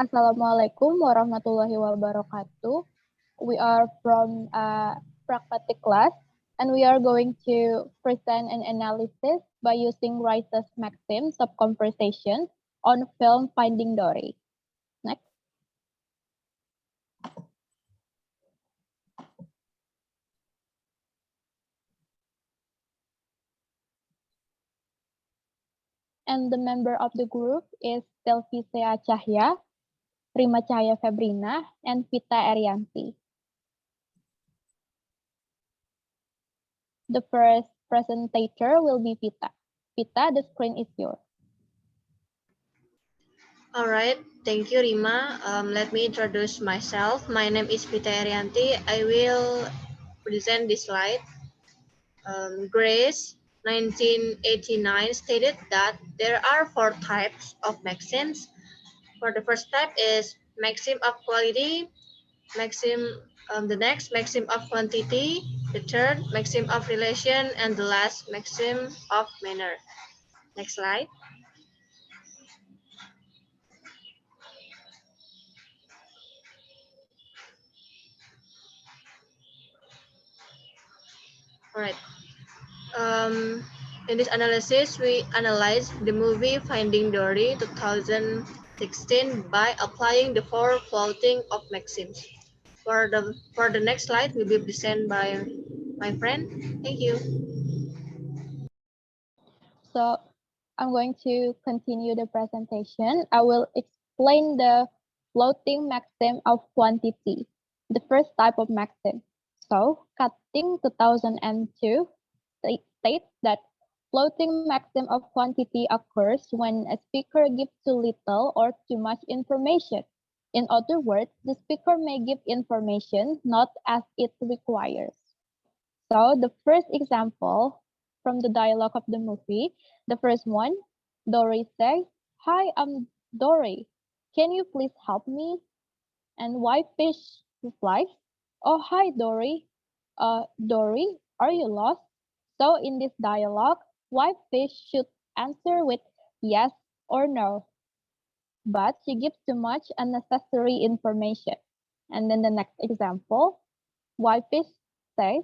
Assalamualaikum warahmatullahi wabarakatuh. We are from Pragmatic class, and we are going to present an analysis by using Grice's Maxims of conversation on film Finding Dory. Next. And the member of the group is Delfisea Cahya, Rima Febrina, and Vita Erryanti. The first presentator will be Vita. Vita, the screen is yours. All right, thank you, Rima. Let me introduce myself. My name is Vita Erryanti. I will present this slide. Grice, 1989, stated that there are 4 types of maxims. For the first type is maxim of quality, the next maxim of quantity, the third maxim of relation, and the last maxim of manner. Next slide. All right. In this analysis, we analyze the movie Finding Dory 2016 by applying the 4 floating of maxims. For the next slide will be presented by my friend. Thank you. So I'm going to continue the presentation. I will explain the floating maxim of quantity, the first type of maxim. So Cutting 2002 states that floating maxim of quantity occurs when a speaker gives too little or too much information. In other words, the speaker may give information not as it requires. So the first example from the dialogue of the movie, the first one, Dory says, "Hi, I'm Dory. Can you please help me?" And Whitefish replies, "Oh, hi, Dory. Dory, are you lost?" So in this dialogue, Whitefish should answer with yes or no, but she gives too much unnecessary information. And then the next example, Whitefish says,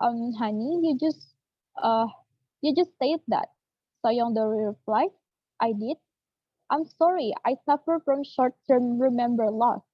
honey, you just said that." So young Dory replies, "I did. I'm sorry, I suffer from short-term remember loss."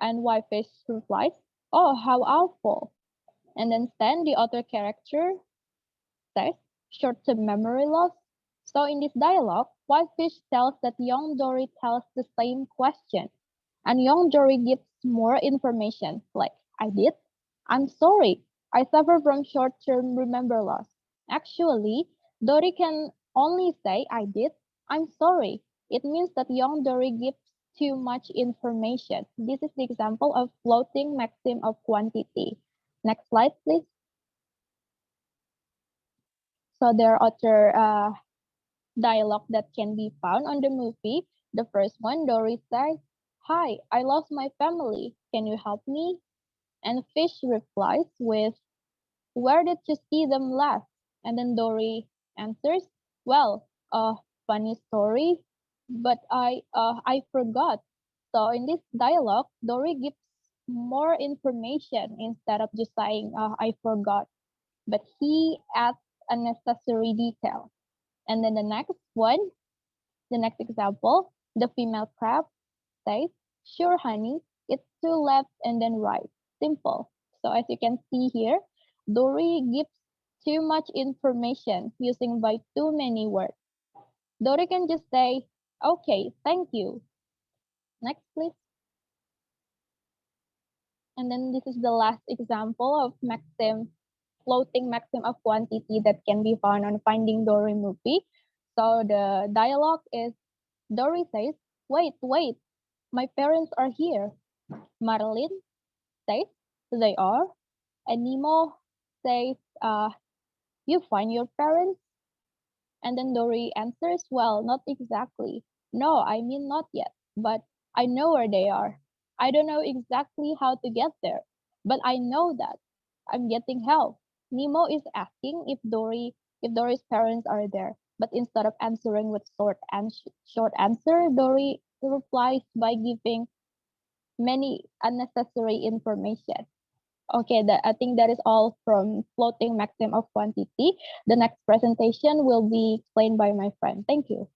And Whitefish replies, "Oh, how awful." And then Stan, the other character, says, "Short-term memory loss." So in this dialogue, Whitefish tells that young Dory tells the same question, and young Dory gives more information, like, "I did. I'm sorry, I suffer from short-term remember loss." Actually, Dory can only say, "I did. I'm sorry." It means that young Dory gives too much information. This is the example of floating maxim of quantity. Next slide, please. So there are other dialogue that can be found on the movie. The first one, Dory says, "Hi, I lost my family. Can you help me?" And Fish replies with, "Where did you see them last?" And then Dory answers, "Well, funny story, but I forgot." So in this dialogue, Dory gives more information instead of just saying, "I forgot," but he adds unnecessary detail. And then the next one, the next example, the female crab says, "Sure, honey, it's two left and then right. Simple." So as you can see here, Dory gives too much information using by too many words. Dory can just say, "Okay, thank you." Next, please. And then this is the last example of floating maxim of quantity that can be found on Finding Dory movie. So the dialogue is, Dory says, wait, my parents are here." Marilyn says, "They are." And Nemo says, "You find your parents?" And then Dory answers, "Well, not exactly. No, I mean not yet, but I know where they are. I don't know exactly how to get there, but I know that I'm getting help." Nemo is asking if Dory's parents are there, but instead of answering with short answer, Dory replies by giving many unnecessary information. Okay, I think that is all from floating maxim of quantity. The next presentation will be explained by my friend. Thank you.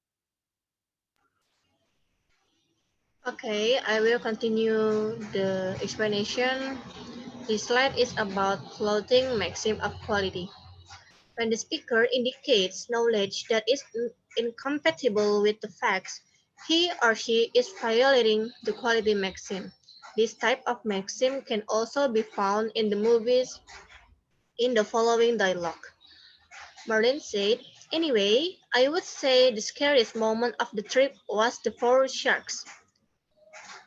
Okay, I will continue the explanation. This slide is about floating maxim of quality. When the speaker indicates knowledge that is incompatible with the facts, he or she is violating the quality maxim. This type of maxim can also be found in the movies in the following dialogue. Marlene said, "Anyway, I would say the scariest moment of the trip was the four sharks."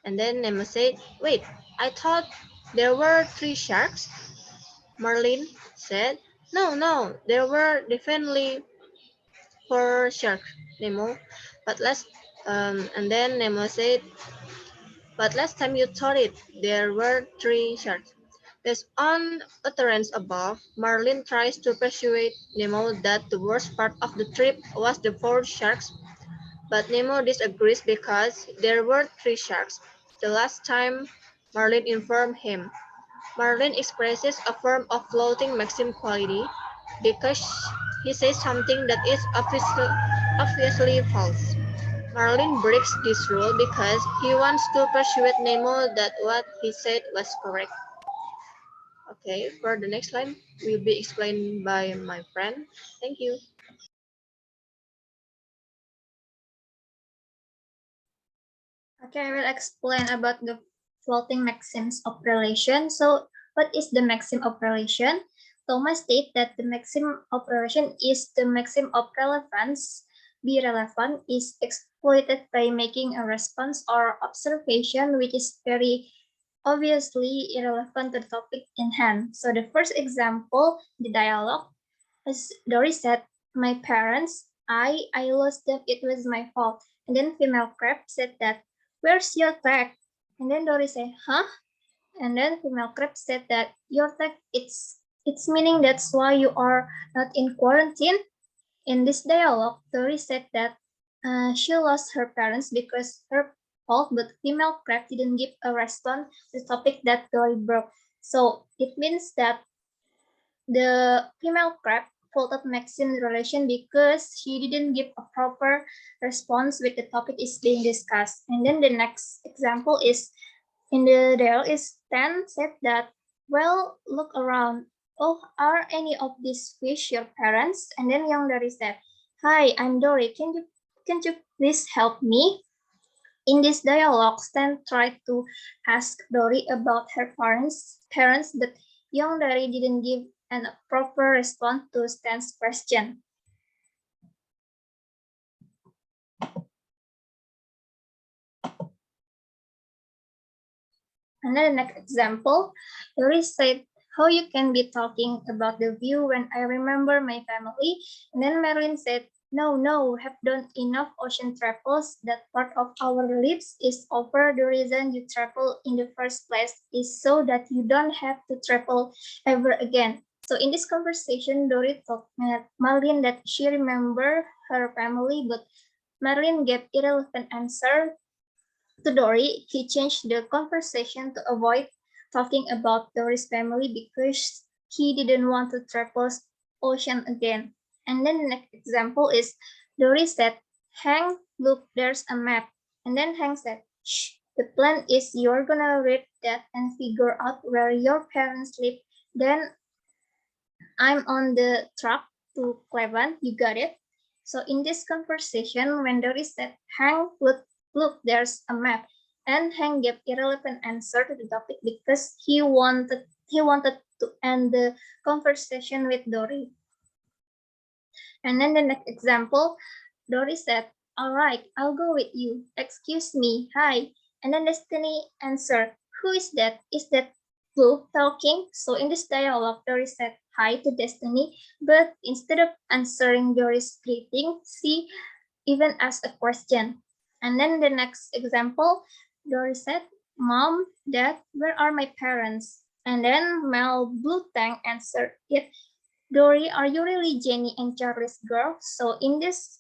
And then Nemo said, "Wait, I thought there were three sharks?" Marlene said, "No, no, there were definitely four sharks, Nemo. But and then Nemo said, but last time you thought it, there were three sharks." Based on utterance above, Marlin tries to persuade Nemo that the worst part of the trip was the four sharks, but Nemo disagrees because there were three sharks. The last time Marlin informed him, Marlin expresses a form of floating maxim quality because he says something that is obviously false. Marlin breaks this rule because he wants to persuade Nemo that what he said was correct. Okay, for the next slide will be explained by my friend. Thank you. Okay, I will explain about the floating maxims of relation. So, what is the maxim of relation? Thomas states that the maxim of relation is the maxim of relevance. Be relevant is exploited by making a response or observation which is very obviously irrelevant to the topic in hand. So, the first example, the dialogue, as Dory said, my parents, I lost them, it was my fault. And then female crab said that, where's your tag? And then Dory said, huh? And then female crab said that your tag, it's meaning that's why you are not in quarantine. In this dialogue, Dory said that she lost her parents because her fault, but female crab didn't give a response to the topic that Dory broke. So it means that the female crab faulted Maxim's relation because she didn't give a proper response with the topic is being discussed. And then the next example is in the dialogue is Tan said that, well, look around. Oh, are any of these fish your parents? And then young Dory said, hi, I'm Dory. Can you please help me? In this dialogue, Stan tried to ask Dory about her parents, but young Dory didn't give a proper response to Stan's question. And then the next example, Dory said, how you can be talking about the view when I remember my family? And then Marilyn said, no, have done enough ocean travels. That part of our lives is over. The reason you travel in the first place is so that you don't have to travel ever again. So in this conversation, Dory told Marilyn that she remembered her family, but Marilyn gave irrelevant answer to Dory. He changed the conversation to avoid talking about Dory's family because he didn't want to travel ocean again. And then the next example is Dory said, Hank, look, there's a map. And then Hank said, shh, the plan is you're gonna read that and figure out where your parents live. Then I'm on the truck to Cleveland, you got it? So in this conversation, when Dory said, Hank, look, there's a map. And Hank gave irrelevant answer to the topic because he wanted to end the conversation with Dory. And then the next example, Dory said, all right, I'll go with you. Excuse me, hi. And then Destiny answered, who is that? Is that Blue talking? So in this dialogue, Dory said hi to Destiny, but instead of answering Dory's greeting, she even asked a question. And then the next example, Dory said, Mom, Dad, where are my parents? And then Mel Blue Tank answered it, Dory, are you really Jenny and Charlie's girl? So in this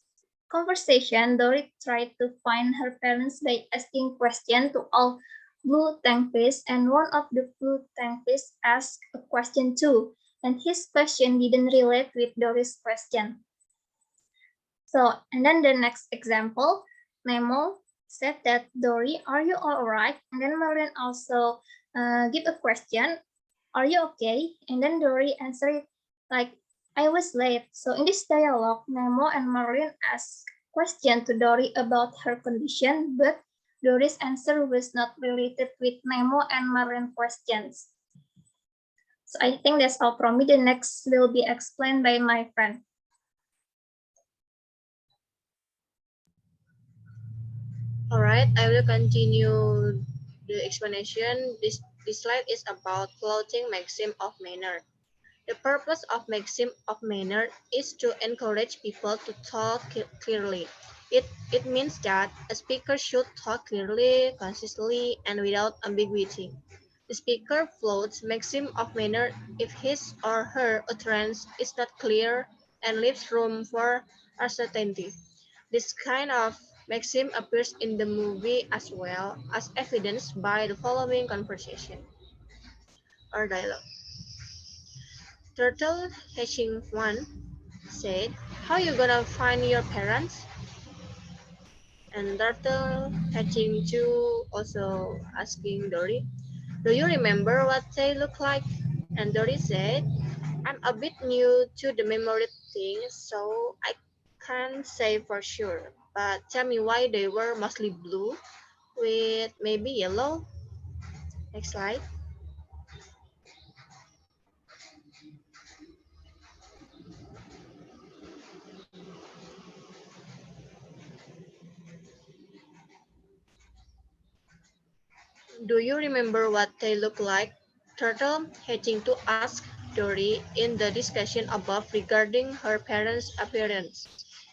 conversation, Dory tried to find her parents by asking questions to all blue tank fish, and one of the blue tank fish asked a question too, and his question didn't relate with Dory's question. So, and then the next example, Nemo said that, Dory, are you all right? And then Marian also give a question, are you okay? And then Dory answered like, I was late. So in this dialogue, Nemo and Marian asked question to Dory about her condition, but Dory's answer was not related with Nemo and Marian questions. So I think that's all from me. The next will be explained by my friend. All right, I will continue the explanation. This slide is about clothing maxim of manner. The purpose of maxim of manner is to encourage people to talk clearly. It means that a speaker should talk clearly, concisely, and without ambiguity. The speaker floats maxim of manner if his or her utterance is not clear and leaves room for uncertainty. This kind of maxim appears in the movie as well as evidenced by the following conversation or dialogue. Turtle hatching one said, how you gonna find your parents? And Turtle hatching two also asking Dory, do you remember what they look like? And Dory said, I'm a bit new to the memory thing, so I can't say for sure. But tell me why they were mostly blue with maybe yellow. Next slide. Do you remember what they look like? Turtle hatching to ask Dory in the discussion above regarding her parents' appearance.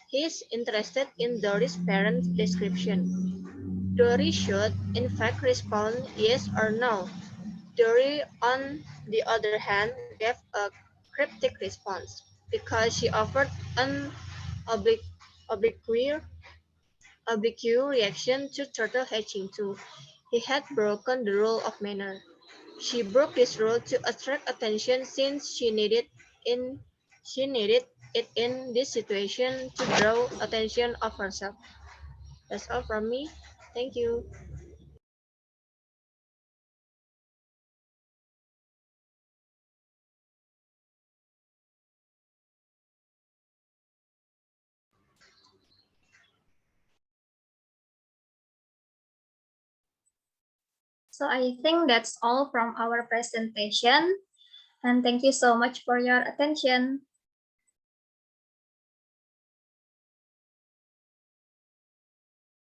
He is interested in Dory's parents' description. Dory should, in fact, respond yes or no. Dory, on the other hand, gave a cryptic response because she offered an oblique reaction to Turtle hatching too. He had broken the rule of manner. She broke this rule to attract attention since she needed it in this situation to draw attention of herself. That's all from me. Thank you. So I think that's all from our presentation. And thank you so much for your attention.